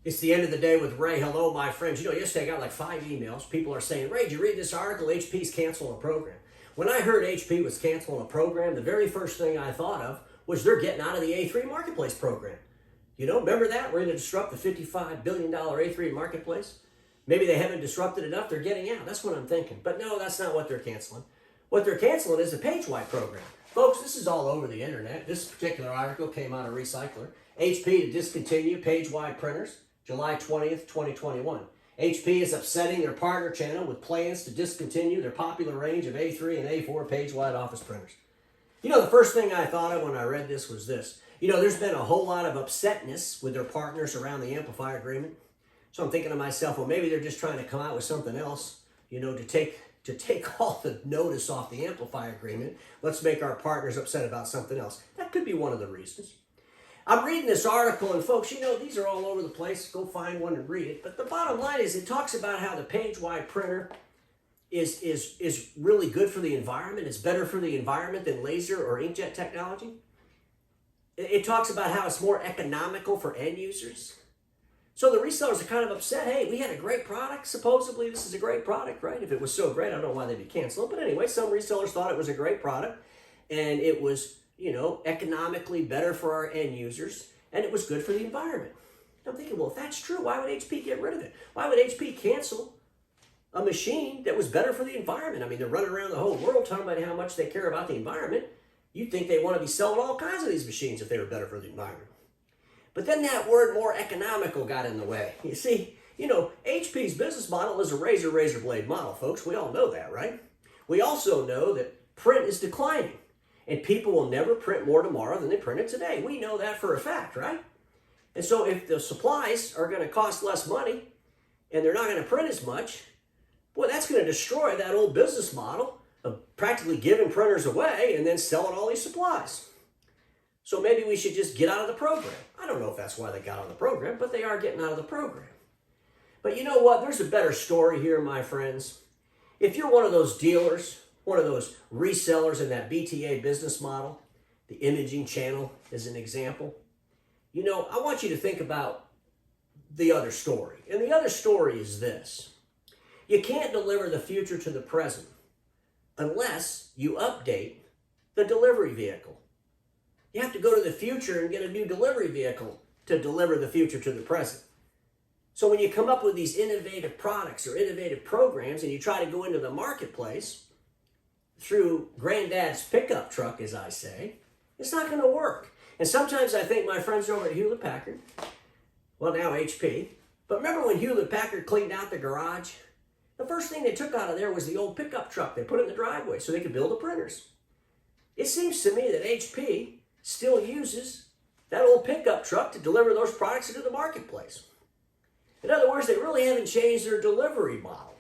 It's the end of the day with Ray. Hello, my friends. You know, yesterday I got like 5 emails. People are saying, Ray, did you read this article? HP's canceling a program. When I heard HP was canceling a program, the very first thing I thought of was they're getting out of the A3 marketplace program. You know, remember that? We're going to disrupt the $55 billion A3 marketplace. Maybe they haven't disrupted enough. They're getting out. That's what I'm thinking. But no, that's not what they're canceling. What they're canceling is the page-wide program. Folks, this is all over the internet. This particular article came out of Recycler. HP to discontinue page-wide printers, July 20th, 2021. HP is upsetting their partner channel with plans to discontinue their popular range of A3 and A4 page-wide office printers. You know, the first thing I thought of when I read this was this. You know, there's been a whole lot of upsetness with their partners around the amplifier agreement. So I'm thinking to myself, well, maybe they're just trying to come out with something else, you know, to take all the notice off the amplifier agreement. Let's make our partners upset about something else. That could be one of the reasons. I'm reading this article, and folks, you know, these are all over the place. Go find one and read it. But the bottom line is it talks about how the page-wide printer is really good for the environment. It's better for the environment than laser or inkjet technology. It talks about how it's more economical for end users. So the resellers are kind of upset. Hey, we had a great product. Supposedly this is a great product, right? If it was so great, I don't know why they'd be canceling. But anyway, some resellers thought it was a great product, and it was, you know, economically better for our end users, and it was good for the environment. I'm thinking, well, if that's true, why would HP get rid of it? Why would HP cancel a machine that was better for the environment? I mean, they're running around the whole world talking about how much they care about the environment. You'd think they want to be selling all kinds of these machines if they were better for the environment. But then that word more economical got in the way. You see, you know, HP's business model is a razor blade model, folks. We all know that, right? We also know that print is declining, and people will never print more tomorrow than they printed today. We know that for a fact, right? And so if the supplies are going to cost less money and they're not going to print as much, boy, that's going to destroy that old business model of practically giving printers away and then selling all these supplies. So maybe we should just get out of the program. I don't know if that's why they got out of the program, but they are getting out of the program. But you know what? There's a better story here, my friends. If you're one of those dealers, one of those resellers in that BTA business model, the imaging channel is an example, you know, I want you to think about the other story. And the other story is this. You can't deliver the future to the present unless you update the delivery vehicle. You have to go to the future and get a new delivery vehicle to deliver the future to the present. So when you come up with these innovative products or innovative programs and you try to go into the marketplace through granddad's pickup truck, as I say, it's not going to work. And sometimes I think my friends over at Hewlett-Packard, well, now HP, but remember when Hewlett-Packard cleaned out the garage? The first thing they took out of there was the old pickup truck. They put it in the driveway so they could build the printers. It seems to me that HP still uses that old pickup truck to deliver those products into the marketplace. In other words, they really haven't changed their delivery model.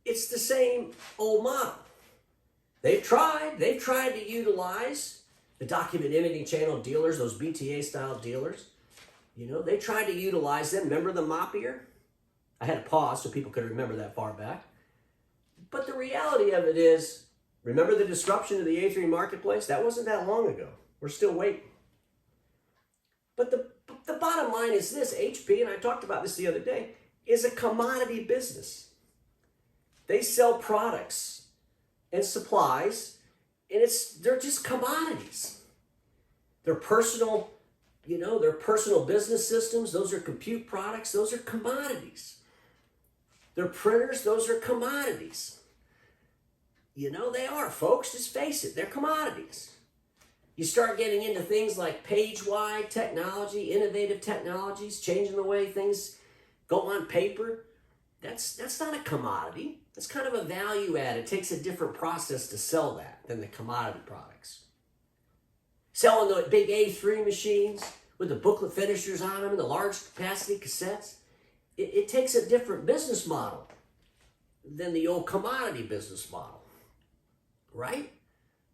It's the same old model. They've tried to utilize the document imaging channel dealers, those BTA style dealers. You know, they tried to utilize them. Remember the mop ear? I had to pause so people could remember that far back. But the reality of it is, remember the disruption of the A3 marketplace? That wasn't that long ago. We're still waiting. But the bottom line is this, HP, and I talked about this the other day, is a commodity business. They sell products and supplies, and they're just commodities. They're personal, you know, they're personal business systems. Those are compute products. Those are commodities. They're printers. Those are commodities. You know, they are, folks. Just face it. They're commodities. You start getting into things like page-wide technology, innovative technologies, changing the way things go on paper. That's not a commodity. That's kind of a value add. It takes a different process to sell that than the commodity products. Selling the big A3 machines with the booklet finishers on them and the large capacity cassettes, it takes a different business model than the old commodity business model, right?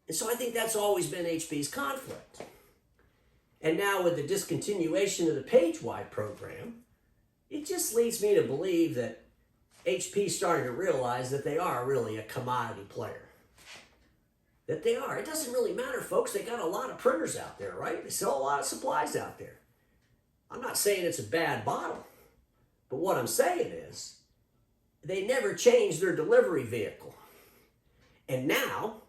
And so I think that's always been HP's conflict. And now with the discontinuation of the page-wide program, it just leads me to believe that HP's starting to realize that they are really a commodity player. That they are. It doesn't really matter, folks. They got a lot of printers out there, right? They sell a lot of supplies out there. I'm not saying it's a bad model, but what I'm saying is they never changed their delivery vehicle. And now,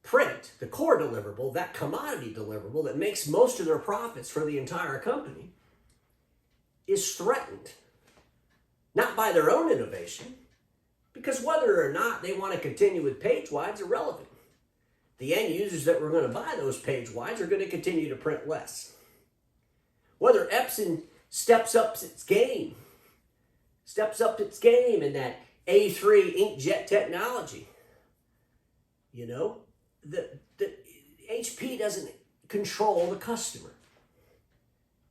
print, the core deliverable, that commodity deliverable that makes most of their profits for the entire company, is threatened. Not by their own innovation, because whether or not they want to continue with page wides is irrelevant. The end users that were going to buy those page wides are going to continue to print less. Whether Epson steps up its game in that A3 inkjet technology, the HP doesn't control the customer.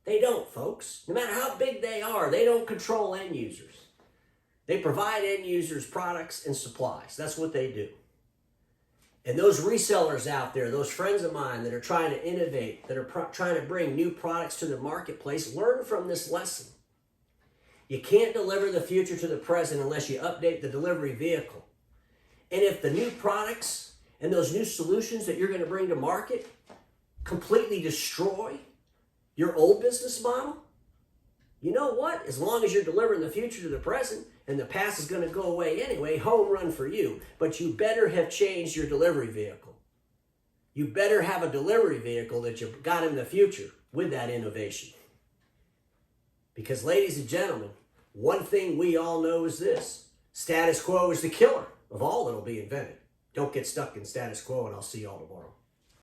They don't, folks. No matter how big they are, they don't control end users. They provide end users products and supplies. That's what they do. And those resellers out there, those friends of mine that are trying to innovate, that are trying to bring new products to the marketplace, learn from this lesson. You can't deliver the future to the present unless you update the delivery vehicle. And if the new products and those new solutions that you're going to bring to market completely destroy your old business model, you know what? As long as you're delivering the future to the present and the past is going to go away anyway, home run for you. But you better have changed your delivery vehicle. You better have a delivery vehicle that you've got in the future with that innovation. Because, ladies and gentlemen, one thing we all know is this: status quo is the killer of all that'll be invented. Don't get stuck in status quo, and I'll see you all tomorrow.